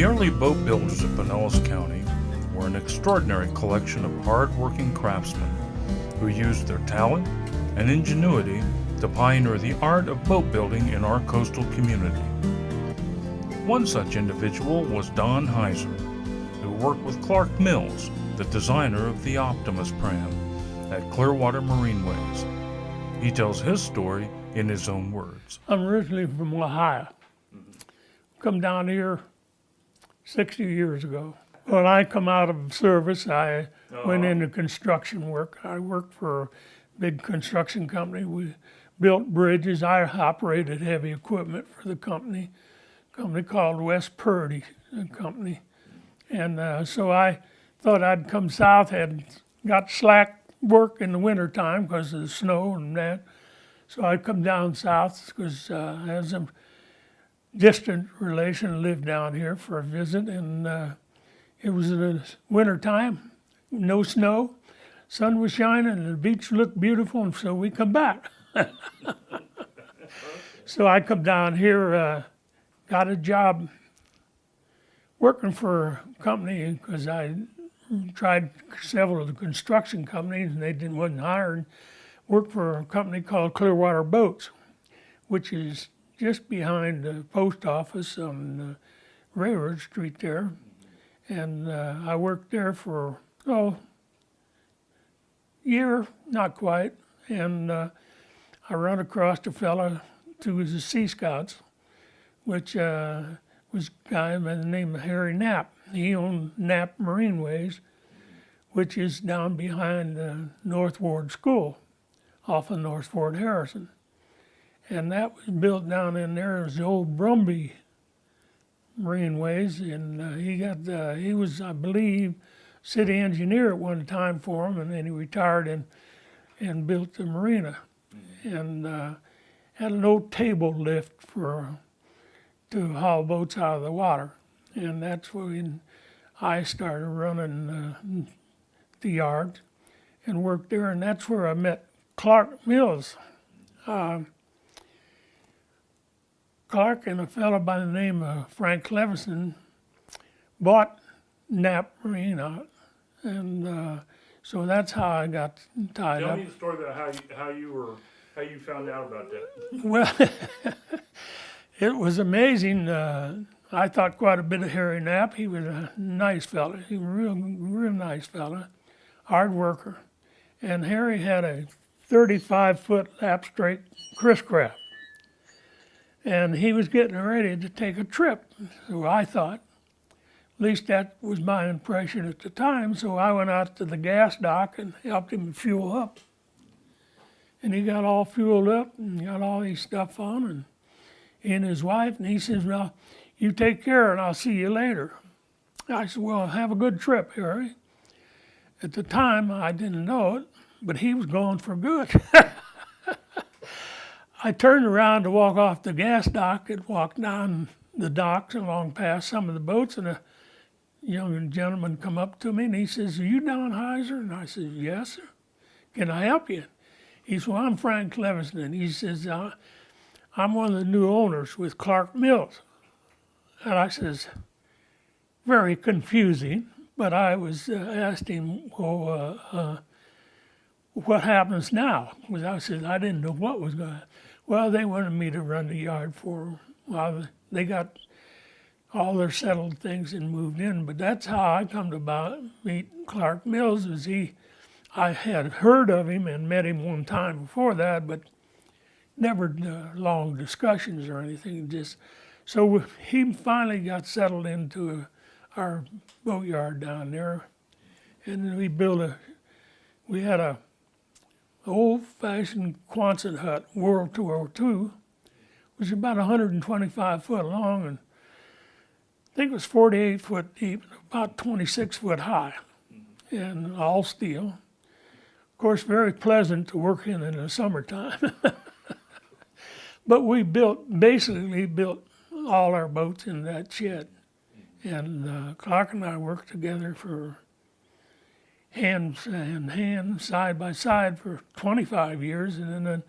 The early boat builders of Pinellas County were an extraordinary collection of hard-working craftsmen who used their talent and ingenuity to pioneer the art of boat building in our coastal community. One such individual was Don Heiser, who worked with Clark Mills, the designer of the Optimus pram, at Clearwater Marine Ways. He tells his story in his own words. I'm originally from Ohio. Come down here 60 years ago. When I come out of service, I went into construction work. I worked for a big construction company. We built bridges. I operated heavy equipment for the company called West Purdy Company. And so I thought I'd come south, had got slack work in the wintertime because of the snow and that. So I'd come down south because I had some distant relation lived down here for a visit, and it was in the wintertime, no snow, sun was shining, and the beach looked beautiful, and so we come back. So I come down here, got a job working for a company because I tried several of the construction companies and they wasn't hiring. Worked for a company called Clearwater Boats, which is just behind the post office on Railroad Street there. And I worked there for, year, not quite. And I run across a fella who was the Sea Scouts, which was a guy by the name of Harry Knapp. He owned Knapp Marine Ways, which is down behind the North Ward School off of North Fort Harrison. And that was built down in there. It was the old Brumby Marine Ways, and he was, I believe, city engineer at one time for him, and then he retired and built the marina. And had an old table lift to haul boats out of the water. And that's when I started running the yard and worked there, and that's where I met Clark Mills. Clark and a fellow by the name of Frank Levinson bought Knapp Marine out, and so that's how I got tied up. Tell me the story about how you found out about that. Well, it was amazing. I thought quite a bit of Harry Knapp. He was a nice fella. He was a real nice fella, hard worker. And Harry had a 35-foot lap straight Chris Craft. And he was getting ready to take a trip. So I thought, at least that was my impression at the time. So I went out to the gas dock and helped him fuel up. And he got all fueled up and got all his stuff on, and he and his wife, and he says, well, you take care and I'll see you later. I said, well, have a good trip, Harry. At the time, I didn't know it, but he was gone for good. I turned around to walk off the gas dock and walked down the docks along past some of the boats, and a young gentleman come up to me and he says, are you Don Heiser? And I said, yes, sir. Can I help you? He said, well, I'm Frank Levinson. And he says, I'm one of the new owners with Clark Mills. And I says, very confusing, but I was asked him, well, what happens now? Because I said, I didn't know what was going on. Well, they wanted me to run the yard for them while they got all their settled things and moved in. But that's how I come to meet Clark Mills. I had heard of him and met him one time before that, but never long discussions or anything. So he finally got settled into our boatyard down there, and we had a old-fashioned Quonset hut, World War II. It was about 125 foot long, and I think it was 48 foot deep, and about 26 foot high, and all steel. Of course, very pleasant to work in the summertime. But we basically built all our boats in that shed. And Clark and I worked together for hand in hand, side by side for 25 years. And then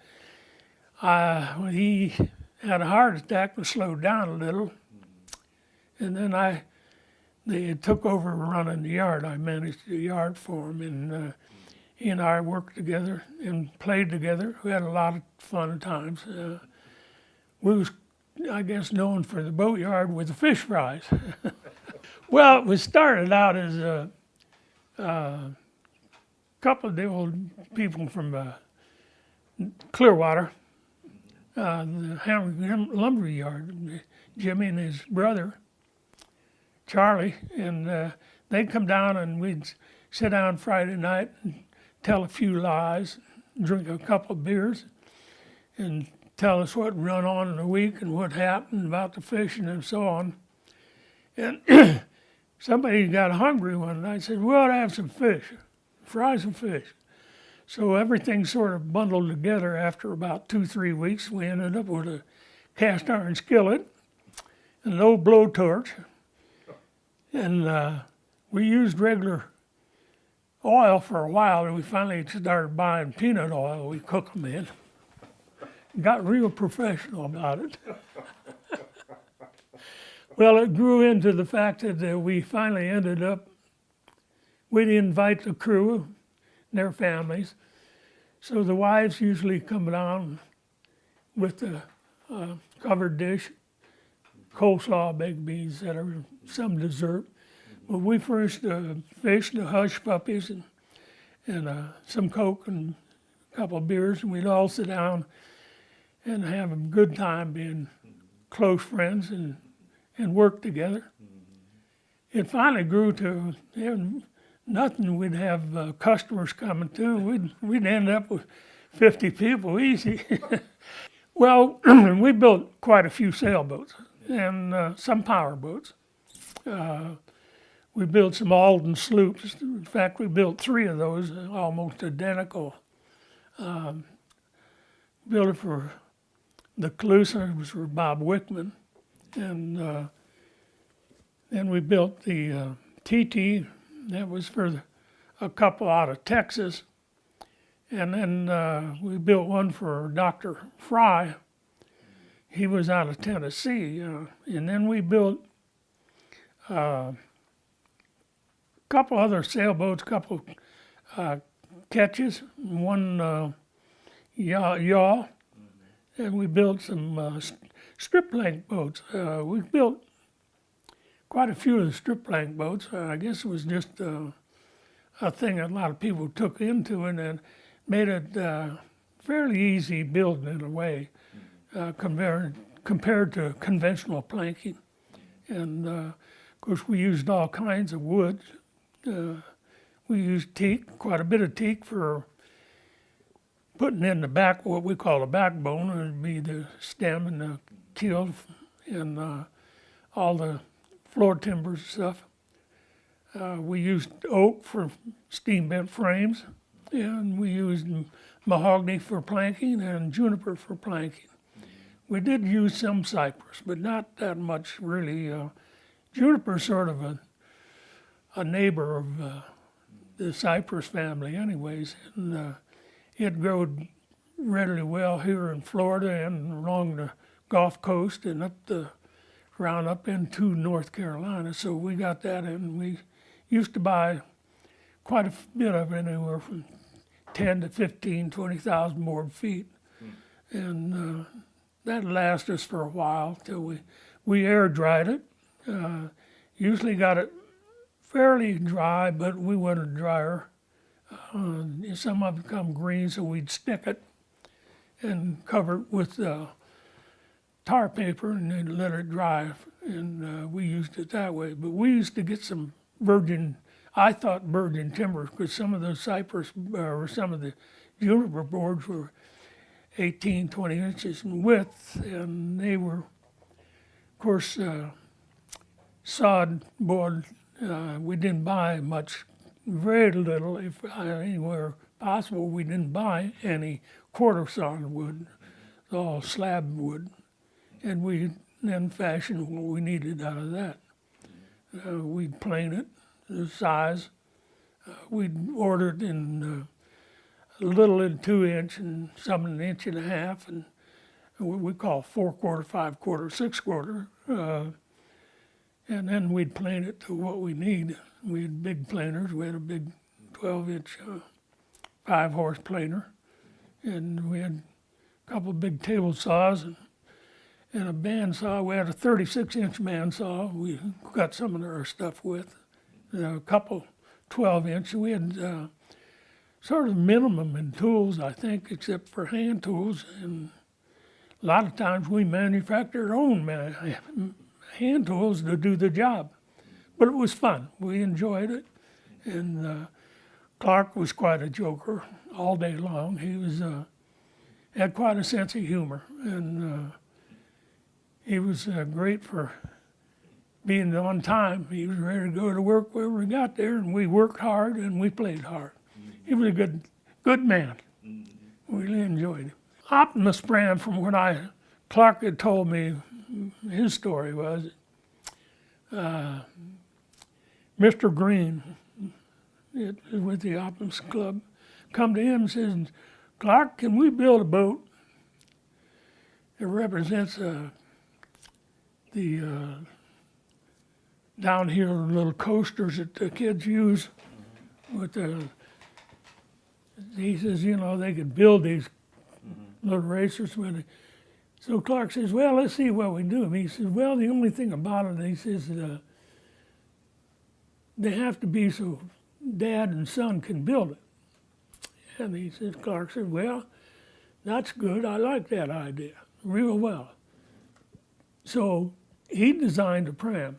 when he had a heart attack and slowed down a little. And then I they took over running the yard. I managed the yard for him, and he and I worked together and played together. We had a lot of fun times. We was, I guess, known for the boatyard with the fish fries. Well, it was started out as a couple of the old people from Clearwater, the Hammer lumber yard, Jimmy and his brother, Charlie, and they'd come down and we'd sit down Friday night and tell a few lies, drink a couple of beers, and tell us what run on in the week and what happened about the fishing and so on. And somebody got hungry one night and said, we ought to have some fish, fry some fish. So everything sort of bundled together. After about 2-3 weeks, we ended up with a cast iron skillet and an old blowtorch. And we used regular oil for a while, and we finally started buying peanut oil we cook them in. Got real professional about it. Well, it grew into the fact that we finally ended up, we'd invite the crew and their families. So the wives usually come down with the covered dish, coleslaw, baked beans, etc., some dessert. But we furnished the fish, the hush puppies, and some Coke and a couple of beers, and we'd all sit down and have a good time being close friends and work together. It finally grew to nothing. We'd have customers coming too. We'd end up with 50 people easy. Well, we built quite a few sailboats and some power boats. We built some Alden sloops. In fact, we built 3 of those, almost identical. Built it for the Calusa, it was for Bob Wickman. And then we built the TT, that was for a couple out of Texas. And then we built one for Dr. Fry. He was out of Tennessee. And then we built couple other sailboats, couple ketches, one yawl, and we built some strip plank boats. We built quite a few of the strip plank boats. I guess it was just a thing that a lot of people took into it and made it fairly easy building in a way compared to conventional planking. And of course we used all kinds of wood. We used teak, quite a bit of teak for putting in the back, what we call the backbone. It would be the stem and the keel and all the floor timbers and stuff. We used oak for steam bent frames, and we used mahogany for planking and juniper for planking. We did use some cypress, but not that much really. Juniper's sort of a neighbor of the cypress family anyways, and it growed readily well here in Florida and along the Gulf Coast and up into North Carolina. So we got that, and we used to buy quite a bit of it, anywhere from 10 to 15, 20,000 board feet. And that lasted us for a while till we air dried it. Usually got it fairly dry, but we wanted drier. Some of it come green, so we'd stick it and cover it with tar paper and then let it dry, and we used it that way. But we used to get some virgin timber, because some of the cypress or some of the juniper boards were 18, 20 inches in width, and they were, of course, sod board. We didn't buy much, very little, if anywhere possible. We didn't buy any quarter sawn wood, all slab wood, and we then fashioned what we needed out of that. We'd plane it, the size. We'd order it in a little in 2-inch and some in 1.5 inches, and what we call 4/4, 5/4, 6/4. and then we'd plane it to what we need. We had big planers. We had a big 12-inch 5-horse planer, and we had a couple of big table saws and a bandsaw. We had a 36-inch bandsaw we got some of our stuff with, and a couple 12-inch. We had sort of minimum in tools, I think, except for hand tools. And a lot of times we manufactured our own hand tools to do the job. But it was fun. We enjoyed it. And Clark was quite a joker all day long. He was had quite a sense of humor. And he was great for being on time. He was ready to go to work whenever we got there, and we worked hard and we played hard. He was a good man. We really enjoyed him. Optimus Pram, from what Clark had told me, his story was, Mr. Green with the Optimus Club come to him and says, Clark, can we build a boat that represents the down here little coasters that the kids use with the, he says, you know, they could build these little racers with it. So Clark says, well, let's see what we do. And he says, well, the only thing about it, he says, they have to be so dad and son can build it. And he says, Clark said, well, that's good. I like that idea real well. So he designed a pram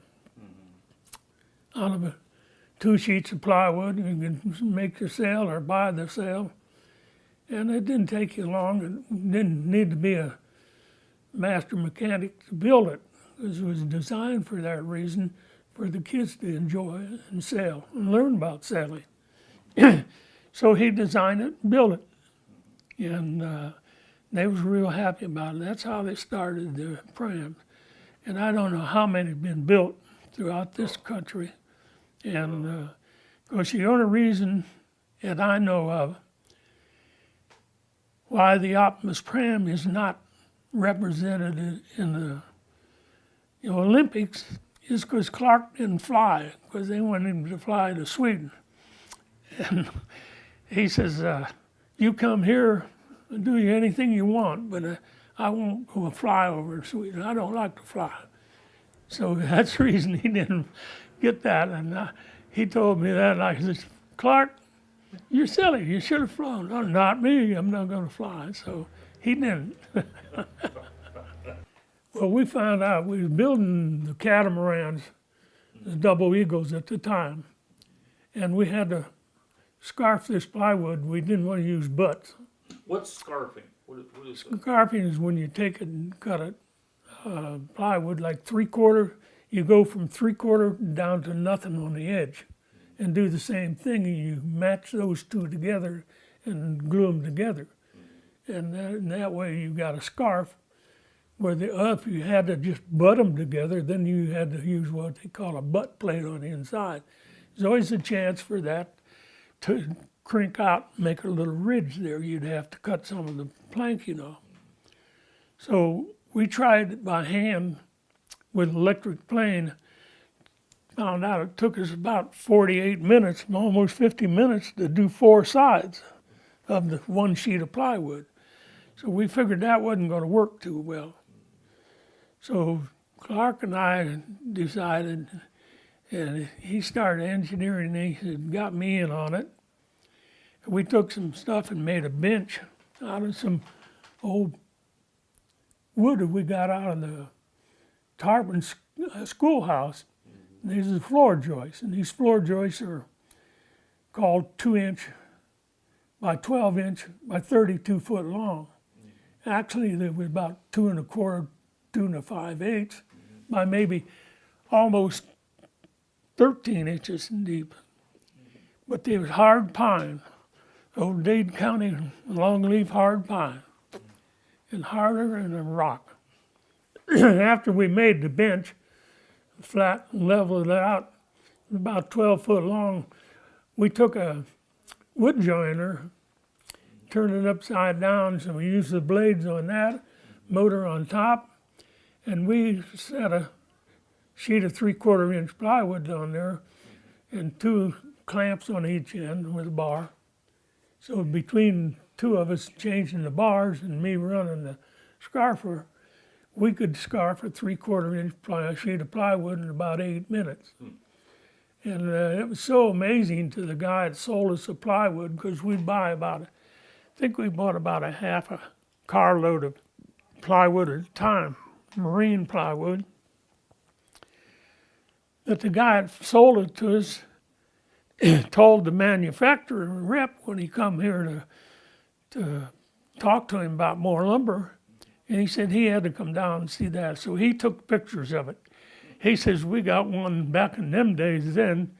out of 2 sheets of plywood. You can make the sail or buy the sail. And it didn't take you long. It didn't need to be a master mechanic to build it, because it was designed for that reason, for the kids to enjoy and sail and learn about sailing. So he designed it, built it, and they was real happy about it. That's how they started the prams. And I don't know how many have been built throughout this country. And of course, the only reason that I know of why the Optimus Pram is not represented in the Olympics is because Clark didn't fly, because they wanted him to fly to Sweden. And he says, you come here and do anything you want, but I won't go fly over to Sweden. I don't like to fly. So that's the reason he didn't get that. And he told me that, and I said, Clark, you're silly. You should have flown. No, not me. I'm not going to fly. So he didn't. Well, we found out we were building the catamarans, the double eagles at the time, and we had to scarf this plywood. We didn't want to use butts. What's scarfing? What is that? Scarfing is when you take it and cut it, plywood like 3/4. You go from 3/4 down to nothing on the edge, and do the same thing. And you match those two together and glue them together, and that way you got a scarf. Where if you had to just butt them together, then you had to use what they call a butt plate on the inside. There's always a chance for that to crink out, make a little ridge there. You'd have to cut some of the plank, So we tried it by hand with electric plane. Found out it took us about 48 minutes, almost 50 minutes, to do 4 sides of the 1 sheet of plywood. So we figured that wasn't going to work too well. So Clark and I decided, and he started engineering, and he got me in on it. And we took some stuff and made a bench out of some old wood that we got out of the Tarpon schoolhouse. And these are floor joists, and these floor joists are called 2-inch by 12-inch by 32 foot long. Actually, they were about 2 1/4, 2 5/8 by maybe almost 13 inches deep. But they was hard pine, old Dade County longleaf hard pine, and harder than a rock. After we made the bench flat and leveled it out, about 12 foot long, we took a wood joiner, turned it upside down, so we used the blades on that, motor on top, and we set a sheet of 3/4 inch plywood on there and 2 clamps on each end with a bar. So between 2 of us changing the bars and me running the scarfer, we could scarf a 3/4 inch sheet of plywood in about 8 minutes. And it was so amazing to the guy that sold us the plywood, because we'd buy I think we bought about a half a carload of plywood at a time, marine plywood. That the guy that sold it to us told the manufacturer rep when he come here to talk to him about more lumber, and he said he had to come down and see that. So he took pictures of it. He says, we got one back in them days then.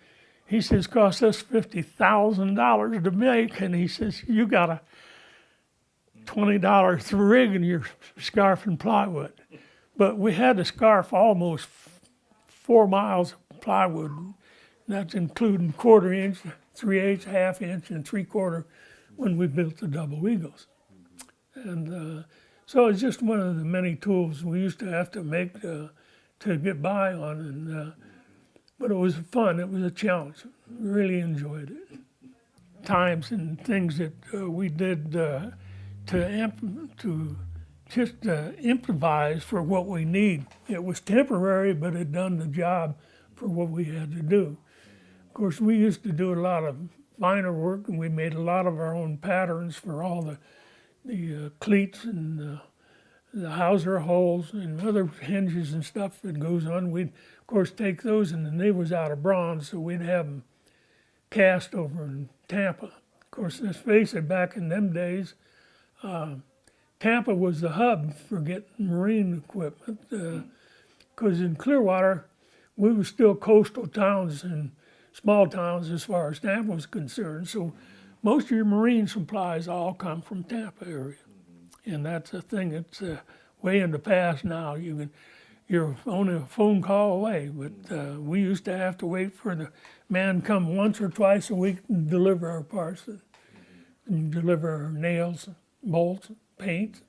He says, cost us $50,000 to make, and he says, you got a $20 rig and you're scarfing plywood. But we had to scarf almost 4 miles of plywood. That's including 1/4 inch, 3/8, 1/2 inch, and 3/4 when we built the double eagles. And so it's just one of the many tools we used to have to make to get by on. And but it was fun. It was a challenge. Really enjoyed it. Times and things that we did to just improvise for what we need. It was temporary, but it done the job for what we had to do. Of course, we used to do a lot of finer work, and we made a lot of our own patterns for all the cleats and the Heiser holes and other hinges and stuff that goes on. We'd, of course, take those, and then they was out of bronze, so we'd have them cast over in Tampa. Of course, let's face it, back in them days, Tampa was the hub for getting marine equipment, because in Clearwater, we were still coastal towns and small towns as far as Tampa was concerned. So most of your marine supplies all come from Tampa area. And that's a thing that's way in the past now. You're only a phone call away, but we used to have to wait for the man come once or twice a week and deliver our parts and deliver our nails, bolts, paint.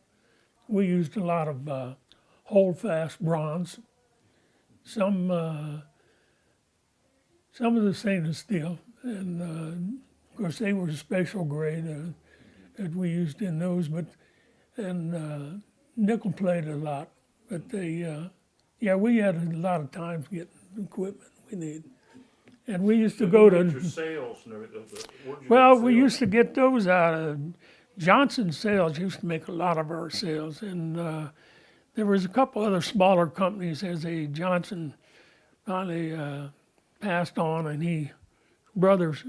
We used a lot of hold-fast bronze, some of the stainless steel, and of course they were a special grade that we used in those, and nickel plate a lot. But we had a lot of times getting equipment we need. And we used to go to, Your sales and everything. Where'd you well, get we sales? used to get those out of Johnson Sales. Used to make a lot of our sales, and there was a couple other smaller companies as Johnson finally passed on, and brothers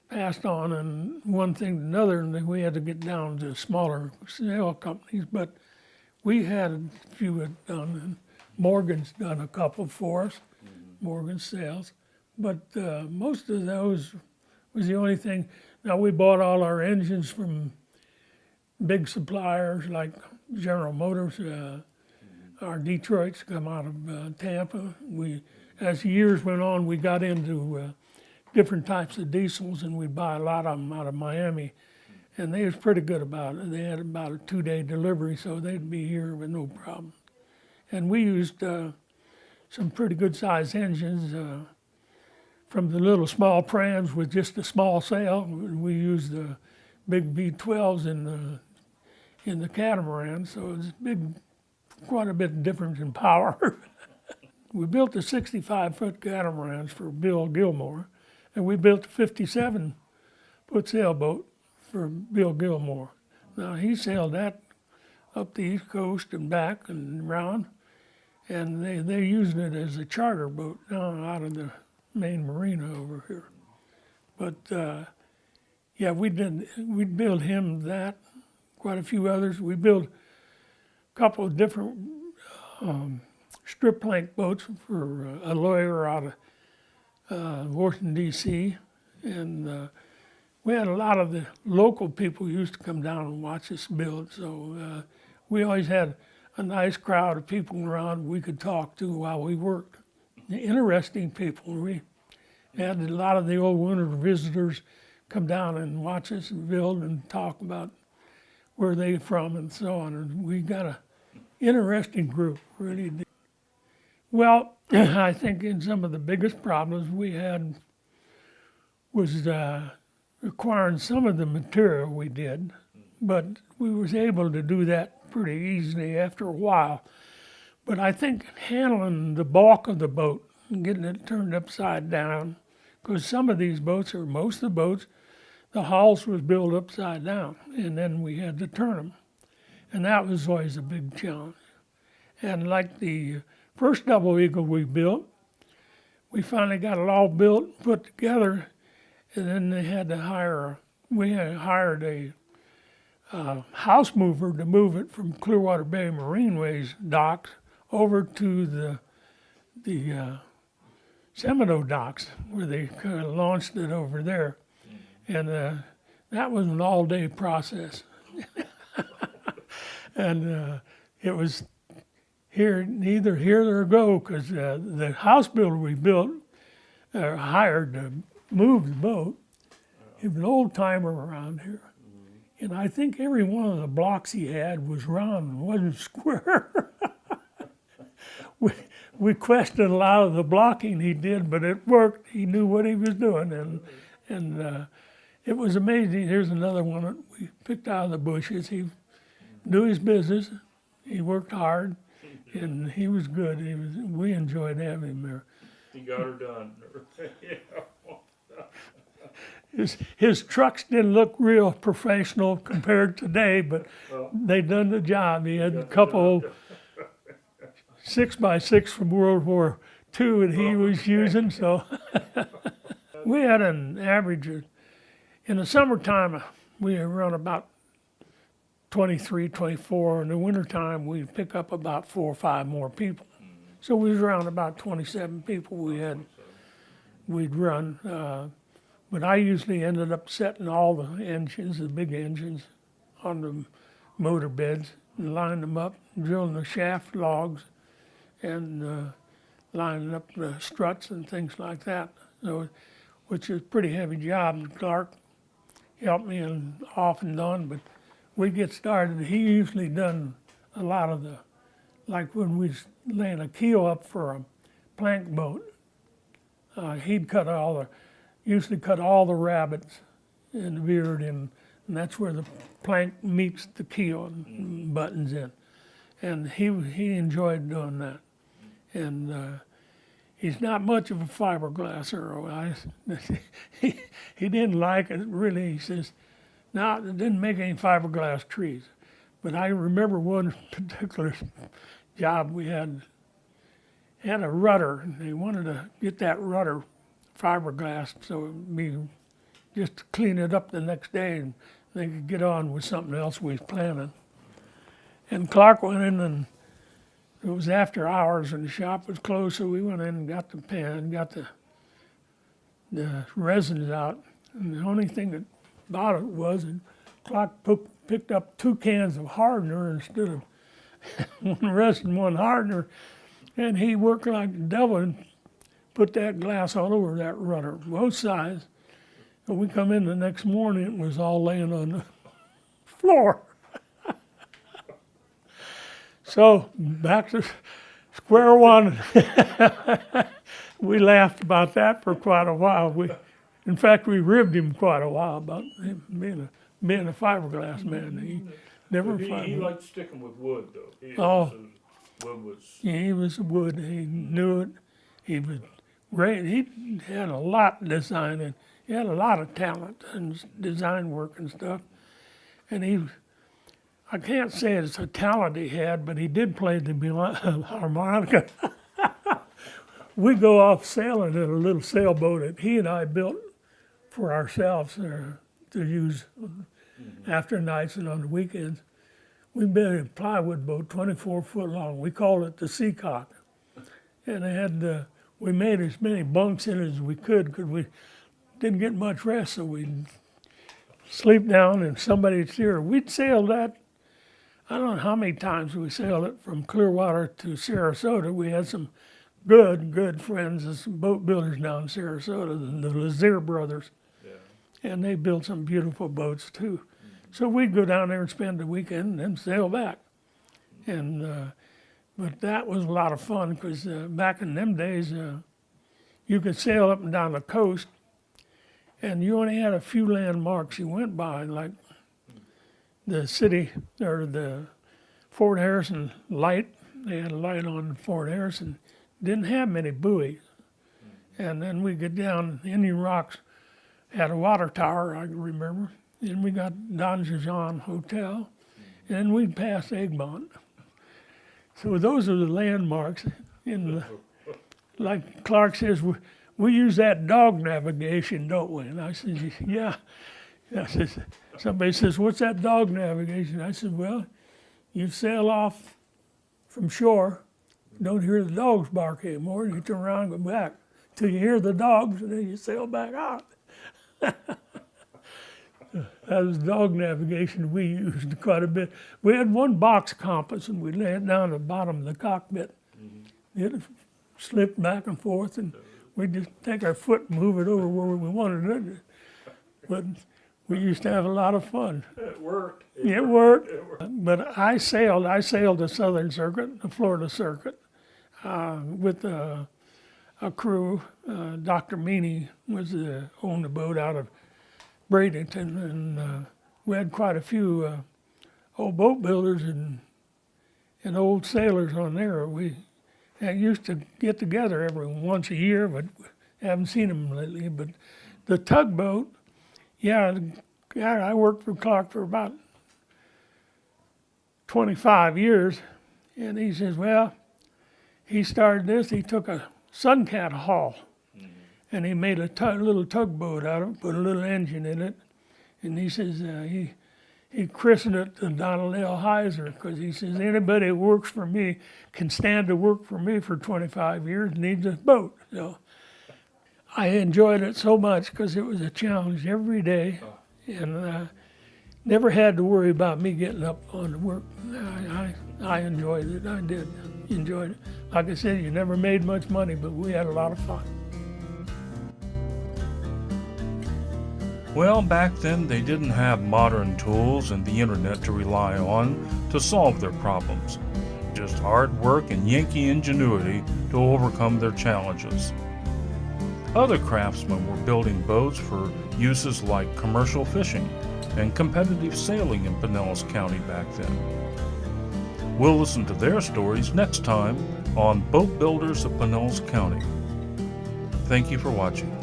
passed on, and one thing to another, and then we had to get down to smaller sale companies. But we had a few done, and Morgan's done a couple for us, Morgan Sales. But most of those was the only thing. Now, we bought all our engines from big suppliers like General Motors. Our Detroits come out of Tampa. As years went on, we got into different types of diesels, and we'd buy a lot of them out of Miami. And they was pretty good about it. They had about a 2-day delivery, so they'd be here with no problem. And we used some pretty good sized engines from the little small prams with just a small sail. We used the big V12s in the catamaran, so it's quite a bit different in power. We built the 65-foot catamarans for Bill Gilmore, and we built a 57-foot sailboat for Bill Gilmore. Now, he sailed that up the East Coast and back and around, and they're using it as a charter boat down out of the main marina over here. But we built him that, quite a few others. We built a couple of different strip plank boats for a lawyer out of Washington, D.C., and we had a lot of the local people used to come down and watch us build, so we always had a nice crowd of people around we could talk to while we worked. Interesting people. We had a lot of the old winter visitors come down and watch us build and talk about where they're from and so on. And we got an interesting group, really did. Well, I think in some of the biggest problems we had was acquiring some of the material we did, but we was able to do that pretty easily after a while. But I think handling the bulk of the boat and getting it turned upside down, because some of these boats, or most of the boats, the hulls was built upside down, and then we had to turn them. And that was always a big challenge. And like the first double eagle we built, we finally got it all built, put together, and then we had hired a house mover to move it from Clearwater Marine Ways docks over to the Seminole docks, where they kind of launched it over there. And that was an all-day process. And it was either here or go, because the house builder we built, hired to move the boat, he was an old timer around here. And I think every one of the blocks he had was round and wasn't square. We questioned a lot of the blocking he did, but it worked. He knew what he was doing, and it was amazing. Here's another one that we picked out of the bushes. He knew his business. He worked hard, and he was good. We enjoyed having him there. He got her done. His trucks didn't look real professional compared to today, but they done the job. He had a couple 6x6 from World War II that he was using. So we had an average in the summertime. We run about 23, 24. In the wintertime, we pick up about 4 or 5 more people. So we was around about 27 people we'd run. But I usually ended up setting all the engines, the big engines, on the motor beds and lining them up, drilling the shaft logs, and lining up the struts and things like that. So, which is a pretty heavy job. And Clark helped me off and on, but we get started. He usually done a lot of like when we was laying a keel up for a plank boat, he'd usually cut all the rabbets in the beard, and that's where the plank meets the keel and buttons in. And he enjoyed doing that. And he's not much of a fiberglass Earl. He didn't like it really. He says, no, it didn't make any fiberglass trees. But I remember one particular job we had a rudder, and they wanted to get that rudder fiberglass so it'd be just to clean it up the next day and they could get on with something else we was planning. And Clark went in, and it was after hours and the shop was closed, so we went in and got the pen, got the resins out. And the only thing about it was that Clark picked up 2 cans of hardener instead of one resin, one hardener, and he worked like the devil and put that glass all over that rudder, both sides. And we come in the next morning, it was all laying on the floor. So back to square one. We laughed about that for quite a while. In fact, we ribbed him quite a while about him being a fiberglass man. He never He liked sticking with wood, though. Wood was. Yeah, he was wood. He knew it. He was great. He had a lot of design, and he had a lot of talent and design work and stuff. And I can't say it's a talent he had, but he did play the harmonica. We go off sailing in a little sailboat that he and I built for ourselves to use after nights and on the weekends. We built a plywood boat, 24 foot long. We called it the Seacock. And we made as many bunks in it as we could because we didn't get much rest, so we'd sleep down and somebody'd steer. We'd sail that, I don't know how many times we sailed it from Clearwater to Sarasota. We had some good friends and some boat builders down in Sarasota, the Lazier brothers. Yeah. And they built some beautiful boats too. So we'd go down there and spend the weekend and then sail back. And But that was a lot of fun because back in them days, you could sail up and down the coast, and you only had a few landmarks you went by, like the city or the Fort Harrison light. They had a light on Fort Harrison. Didn't have many buoys. And then we get down, Indian Rocks had a water tower, I can remember. Then we got Don Juan Hotel, and then we'd pass Egmont. So those are the landmarks. Like Clark says, we use that dog navigation, don't we? And I said, yeah. I said, somebody says, what's that dog navigation? I said, well, you sail off from shore, don't hear the dogs bark anymore, and you turn around and go back till you hear the dogs, and then you sail back out. That was dog navigation we used quite a bit. We had one box compass, and we lay it down at the bottom of the cockpit. It slipped back and forth, and we'd just take our foot and move it over where we wanted it. But we used to have a lot of fun. It worked. It worked. But I sailed the Southern Circuit, the Florida Circuit, with a crew. Dr. Meany owned the boat out of Bradenton, and we had quite a few old boat builders and old sailors on there. We used to get together every once a year, but haven't seen them lately. But the tugboat, yeah, I worked for Clark for about 25 years, and he says, well, he started this, he took a Suncat hull, and he made a little tugboat out of it, put a little engine in it, and he says he christened it the Donald L. Heiser, because he says anybody who works for me can stand to work for me for 25 years needs a boat. So I enjoyed it so much because it was a challenge every day, and never had to worry about me getting up on the work. I enjoyed it. I did enjoy it. Like I said, you never made much money, but we had a lot of fun. Well, back then they didn't have modern tools and the internet to rely on to solve their problems. Just hard work and Yankee ingenuity to overcome their challenges. Other craftsmen were building boats for uses like commercial fishing and competitive sailing in Pinellas County back then. We'll listen to their stories next time on Boat Builders of Pinellas County. Thank you for watching.